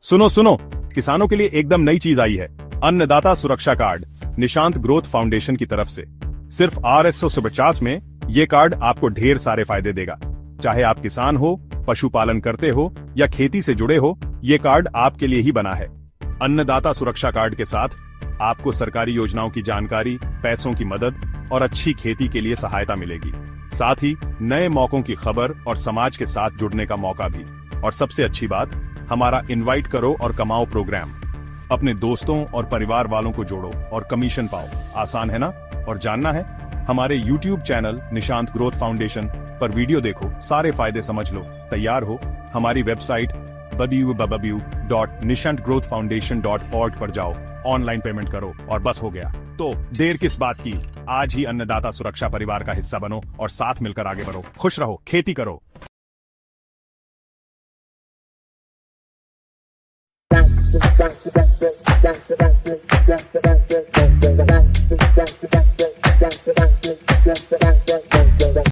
सुनो सुनो, किसानों के लिए एकदम नई चीज आई है, अन्नदाता सुरक्षा कार्ड, निशांत ग्रोथ फाउंडेशन की तरफ से। सिर्फ RS150 में ये कार्ड आपको ढेर सारे फायदे देगा। चाहे आप किसान हो, पशुपालन करते हो या खेती से जुड़े हो, ये कार्ड आपके लिए ही बना है। अन्नदाता सुरक्षा कार्ड के साथ आपको सरकारी योजनाओं की जानकारी, पैसों की मदद और अच्छी खेती के लिए सहायता मिलेगी। साथ ही नए मौकों की खबर और समाज के साथ जुड़ने का मौका भी। और सबसे अच्छी बात, हमारा इनवाइट करो और कमाओ प्रोग्राम। अपने दोस्तों और परिवार वालों को जोड़ो और कमीशन पाओ। आसान है ना? और जानना है? हमारे YouTube channel Nishant growth foundation पर वीडियो देखो, सारे फायदे समझ लो। तैयार हो? हमारी वेबसाइट www.nishantgrowthfoundation.org पर जाओ, ऑनलाइन पेमेंट करो और बस हो गया। तो देर किस बात की, आज ही अन्नदाता सुरक्षा परिवार का हिस्सा बनो और साथ मिलकर आगे बढ़ो। खुश रहो, खेती करो।